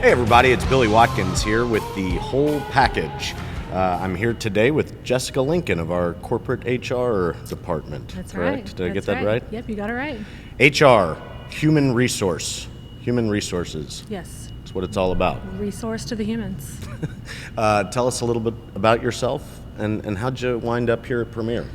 Hey everybody, it's Billy Watkins here with the whole package. I'm here today with Jessica Lincoln of our corporate HR department. That's correct? right. Did I get that right? Yep, you got it right. HR, human resources. Yes. That's what it's all about. Resource to the humans. Tell us a little bit about yourself and how'd you wind up here at Premier?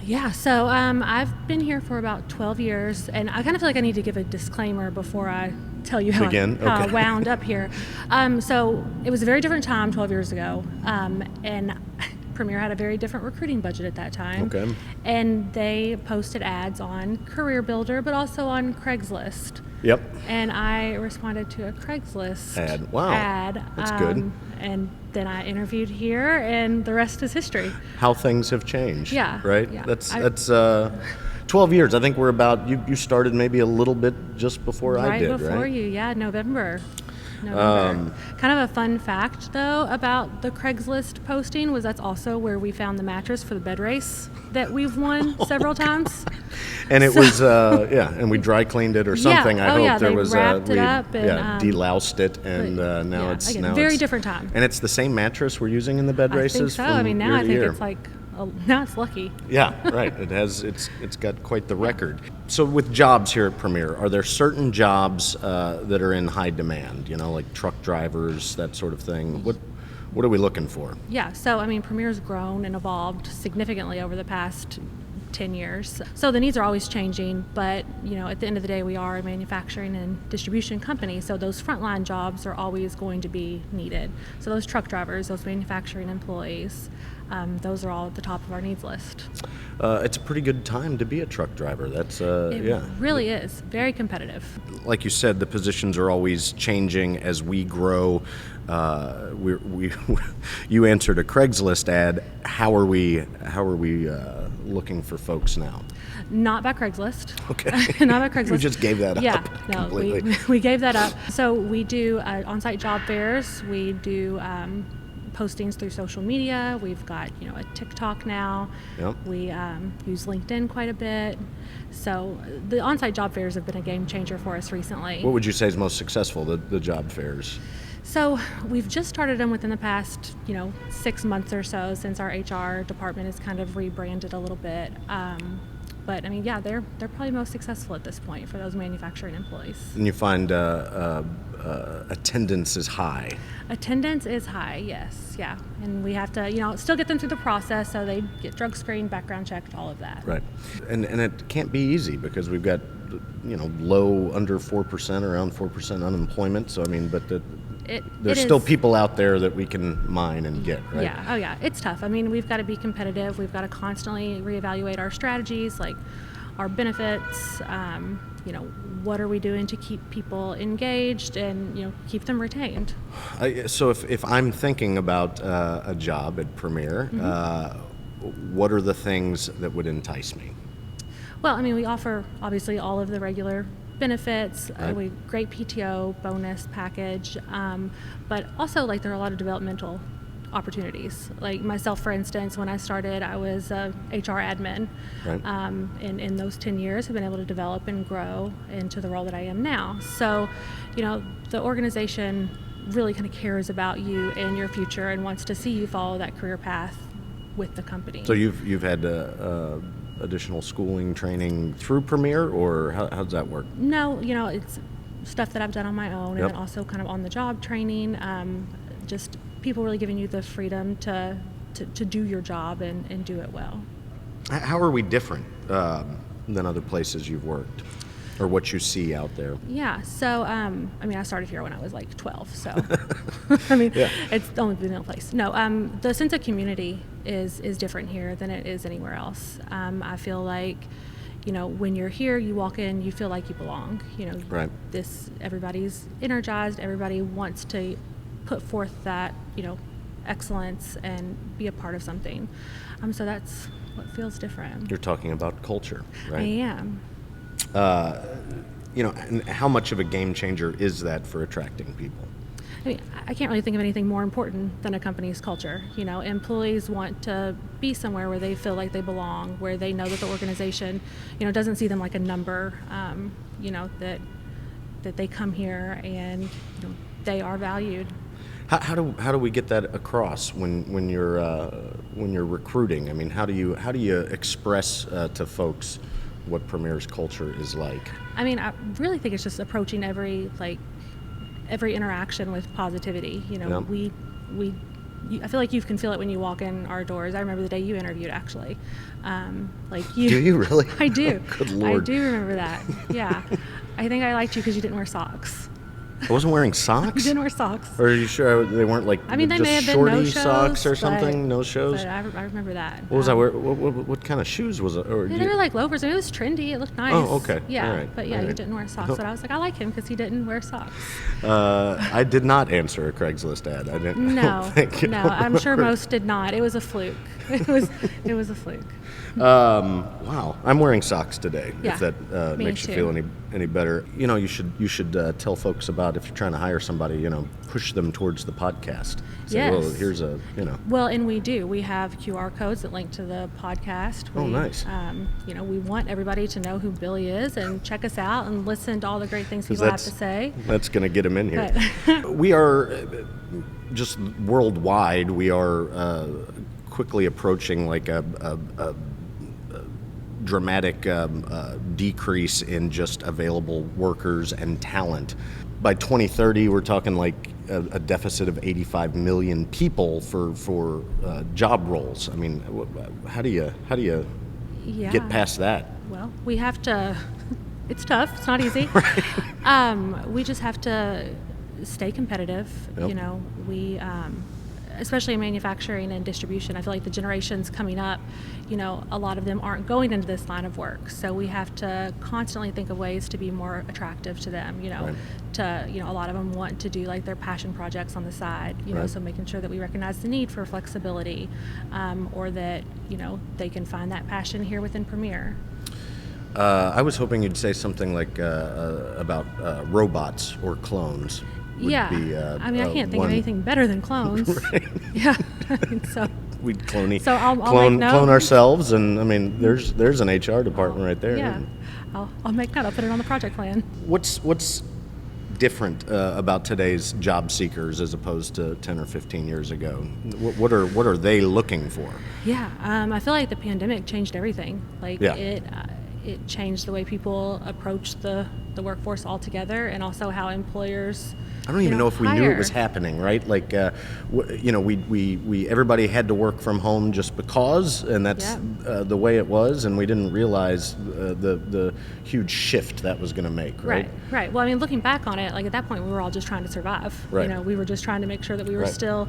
Yeah, so I've been here for about 12 years, and I kind of feel like I need to give a disclaimer before I tell you how I wound up here. So it was a very different time 12 years ago, and Premier had a very different recruiting budget at that time. Okay. And they posted ads on Career Builder, but also on Craigslist. Yep. And I responded to a Craigslist ad. Wow. Ad. That's good. And then I interviewed here, and the rest is history. How things have changed. Yeah. Right? Yeah. That's 12 years. I think we're about, you started maybe a little bit just before I did, right? Right before you, yeah, November. Kind of a fun fact, though, about the Craigslist posting was that's also where we found the mattress for the bed race that we've won several times. And it was, and we dry cleaned it or something. Yeah. I hope there they was wrapped it up and deloused it, and now yeah, it's again, now very it's, different time. And it's the same mattress we're using in the bed races. I think so. From I mean, now year I to think year. it's like now it's lucky. Yeah, right. It's got quite the record. So with jobs here at Premier, are there certain jobs that are in high demand? You know, like truck drivers, that sort of thing. What are we looking for? Yeah. So I mean, Premier's grown and evolved significantly over the past 10 years. So the needs are always changing, but at the end of the day, we are a manufacturing and distribution company, so those frontline jobs are always going to be needed. So those truck drivers, those manufacturing employees, those are all at the top of our needs list. It's a pretty good time to be a truck driver. It really is very competitive. Like you said, the positions are always changing as we grow. You answered a Craigslist ad. How are we looking for folks now? Not by Craigslist. Okay. Not by Craigslist. You just gave that up. Yeah, no, completely. we gave that up. So we do on-site job fairs. We do postings through social media. We've got a TikTok now. Yep. We use LinkedIn quite a bit. So the on-site job fairs have been a game changer for us recently. What would you say is most successful, the job fairs? So we've just started them within the past 6 months or so, since our HR department is kind of rebranded a little bit. But I mean, yeah, they're probably most successful at this point for those manufacturing employees. And you find attendance is high. Attendance is high, yes, yeah, and we have to still get them through the process, so they get drug screened, background checked, all of that. Right, and it can't be easy because we've got low under 4%, around 4% unemployment. So I mean, but there's still people out there that we can mine and get, right? Yeah, oh yeah, it's tough. I mean, we've got to be competitive. We've got to constantly reevaluate our strategies, like our benefits. What are we doing to keep people engaged and keep them retained? So if I'm thinking about a job at Premier, what are the things that would entice me? Well, I mean, we offer obviously all of the regular benefits, Right. Great PTO, bonus package, but also there are a lot of developmental opportunities. Like myself, for instance, when I started, I was a HR admin. Right. And in those 10 years, I've been able to develop and grow into the role that I am now. So, the organization really kind of cares about you and your future and wants to see you follow that career path with the company. So you've had additional schooling, training through Premier, or how does that work? No, it's stuff that I've done on my own, Yep. and then also kind of on the job training, just people really giving you the freedom to do your job and do it well. How are we different than other places you've worked, or what you see out there? Yeah, so I started here when I was 12, so I mean, Yeah. It's the only vanilla place. No, the sense of community is different here than it is anywhere else. I feel like when you're here, you walk in, you feel like you belong. Right. Everybody's energized. Everybody wants to put forth that excellence and be a part of something. So that's what feels different. You're talking about culture, right? I am. And how much of a game changer is that for attracting people? I mean, I can't really think of anything more important than a company's culture. Employees want to be somewhere where they feel like they belong, where they know that the organization, doesn't see them like a number, that they come here and they are valued. How do we get that across when you're recruiting? I mean, how do you express to folks what Premier's culture is like? I mean, I really think it's just approaching every interaction with positivity. You know, Yeah. I feel like you can feel it when you walk in our doors. I remember the day you interviewed, actually. Like you. Do you really? I do. Good Lord. I do remember that. Yeah. I think I liked you because you didn't wear socks. I wasn't wearing socks? You didn't wear socks. Or are you sure they weren't like I mean, they just may have been shorty no-shows, socks or but- something? No shows? But I remember that. What was I wearing? What kind of shoes was it? Or They were like loafers. I mean, it was trendy. It looked nice. Oh, okay. Yeah. All right. But yeah, All you right. didn't wear socks. But I was like, I like him because he didn't wear socks. I did not answer a Craigslist ad. I didn't. I No. don't think. No, I'm sure most did not. It was a fluke. It was a fluke. Wow, I'm wearing socks today. Yeah, If that me makes you too. feel any better, you know, you should tell folks about if you're trying to hire somebody. You know, push them towards the podcast. Say, Yes. well, here's a Well, and we do. We have QR codes that link to the podcast. Oh, nice. You know, we want everybody to know who Billy is and check us out and listen to all the great things 'cause people have to say. That's going to get them in here. But We are just worldwide. We are quickly approaching like a dramatic decrease in just available workers and talent. By 2030, we're talking like a deficit of 85 million people for job roles. I mean, how do you yeah. get past that? Well, we have to. It's tough. It's not easy. We just have to stay competitive. Yep. You know, we, especially in manufacturing and distribution, I feel like the generations coming up, you know, a lot of them aren't going into this line of work. So we have to constantly think of ways to be more attractive to them. You know, Right. a lot of them want to do like their passion projects on the side. You know, Right. so making sure that we recognize the need for flexibility, or that they can find that passion here within Premier. I was hoping you'd say something like about robots or clones. Would Yeah, be, I mean, I can't think one- of anything better than clones. Yeah, I mean, so We'd clone I'll clone make note. clone ourselves, and I mean, there's an HR department right there. yeah, I'll make note. I'll put it on the project plan. What's different about today's job seekers as opposed to 10 or 15 years ago? What are they looking for? Yeah, I feel like the pandemic changed everything. Like Yeah. it changed the way people approach the workforce altogether, and also how employers. I don't even know if we knew it was hire. happening, right? Like, we everybody had to work from home just because, and that's the way it was, and we didn't realize the huge shift that was going to make, right? Right. Well, I mean, looking back on it, like at that point, we were all just trying to survive. Right. You know, we were just trying to make sure that we were Right. still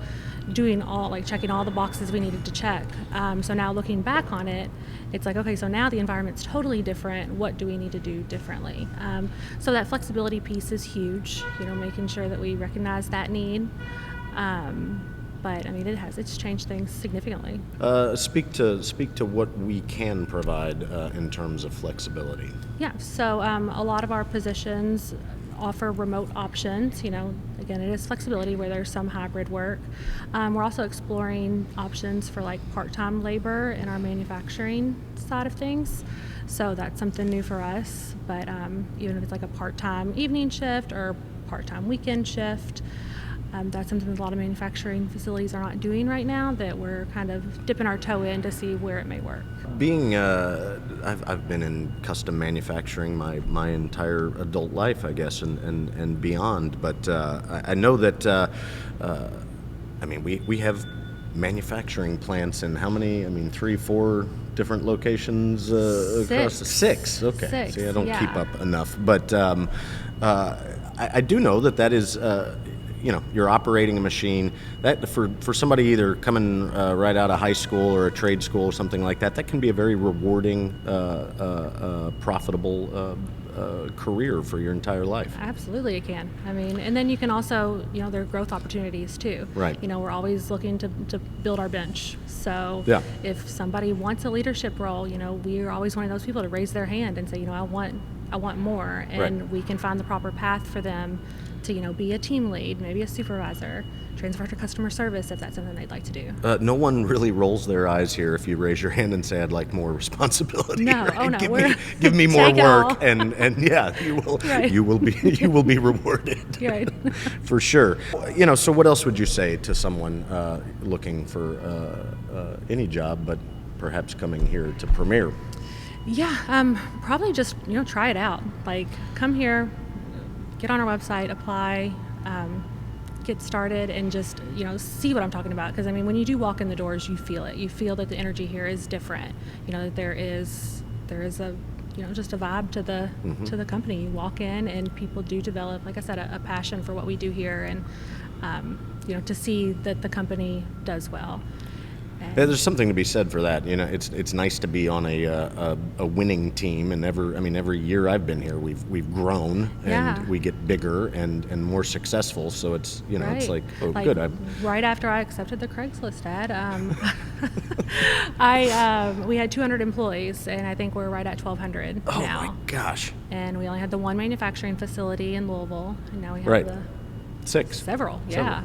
doing checking all the boxes we needed to check. So now looking back on it, it's like, okay, so now the environment's totally different. What do we need to do differently? So that flexibility piece is huge. You know, making sure that we recognize that need. But I mean, it's changed things significantly. Speak to what we can provide in terms of flexibility. Yeah, so a lot of our positions offer remote options. You know, again, it is flexibility where there's some hybrid work. We're also exploring options for like part-time labor in our manufacturing side of things. So that's something new for us. But even if it's like a part-time evening shift or part-time weekend shift, that's something that a lot of manufacturing facilities are not doing right now, that we're kind of dipping our toe in to see where it may work. Being, I've been in custom manufacturing my entire adult life, I guess, and beyond. But I know that, I mean, we have manufacturing plants in how many? I mean, 3, 4 different locations across the 6. Okay, Six, see, I don't keep yeah. up enough, but I do know that is. You're operating a machine that for somebody either coming right out of high school or a trade school or something like that can be a very rewarding, profitable career for your entire life. Absolutely, it can. I mean, and then you can also, there are growth opportunities too. Right. You know, we're always looking to build our bench. So Yeah. if somebody wants a leadership role, we're always one of those people to raise their hand and say, I want more, and Right. we can find the proper path for them to be a team lead, maybe a supervisor, transfer to customer service if that's something they'd like to do. No one really rolls their eyes here if you raise your hand and say, I'd like more responsibility. No, right? oh no, give me more take it work, all. and yeah, Right. you will be rewarded. Right. For sure. So what else would you say to someone looking for any job, but perhaps coming here to Premier? Yeah, probably just try it out. Like, come here, get on our website, apply, get started, and just see what I'm talking about. Because when you do walk in the doors, you feel it. You feel that the energy here is different. That there is a just a vibe to the company. You walk in, and people do develop, like I said, a passion for what we do here, and to see that the company does well. Yeah, there's something to be said for that. It's nice to be on a winning team, and every year I've been here, we've grown, and we get bigger and more successful. So it's right. It's like, oh, like, good. Right after I accepted the Craigslist ad, we had 200 employees, and I think we're right at 1,200 oh now. My gosh! And we only had the one manufacturing facility in Louisville, and now we have right. the several. Yeah,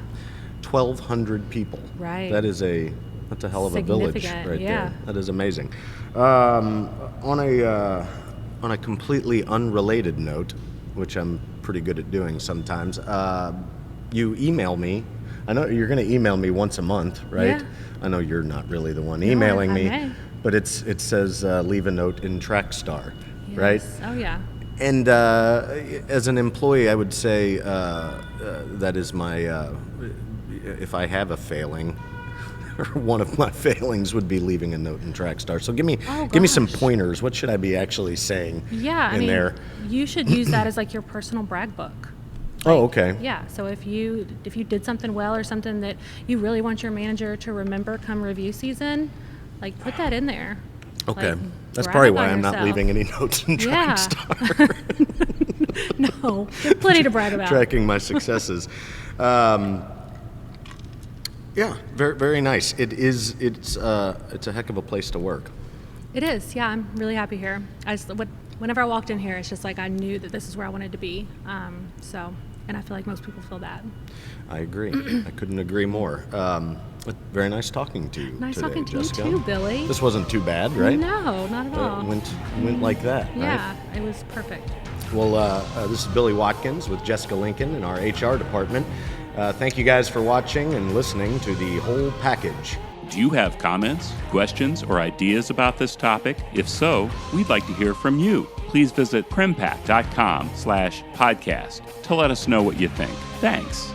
1,200 people. Right. That's a hell of a village right there. That is amazing. On a completely unrelated note, which I'm pretty good at doing sometimes, you email me. I know you're going to email me once a month, right? Yeah. I know you're not really the one emailing me, may. but it says leave a note in Trackstar, Yes. right? Oh yeah. And as an employee, I would say that is my, if I have a failing, or one of my failings would be leaving a note in Trackstar. So give me some pointers. What should I be actually saying in there? You should use that as like your personal brag book. Oh, okay. Yeah, so if you did something well or something that you really want your manager to remember come review season, like put that in there. Okay. Like, that's brag probably why on I'm not yourself. leaving any notes in Yeah. Trackstar. No, there's plenty to brag about. Tracking my successes. Yeah, very, very nice. It's a heck of a place to work. It is, yeah. I'm really happy here. Whenever I walked in here, it's just like I knew that this is where I wanted to be. And I feel like most people feel that. I agree. I couldn't agree more. Very nice talking to you Nice today, talking to Jessica. you too, Billy. This wasn't too bad, right? No, not at all. Went like that, Yeah, right? it was perfect. Well, this is Billy Watkins with Jessica Lincoln in our HR department. Thank you guys for watching and listening to the whole package. Do you have comments, questions, or ideas about this topic? If so, we'd like to hear from you. Please visit primpack.com/podcast to let us know what you think. Thanks.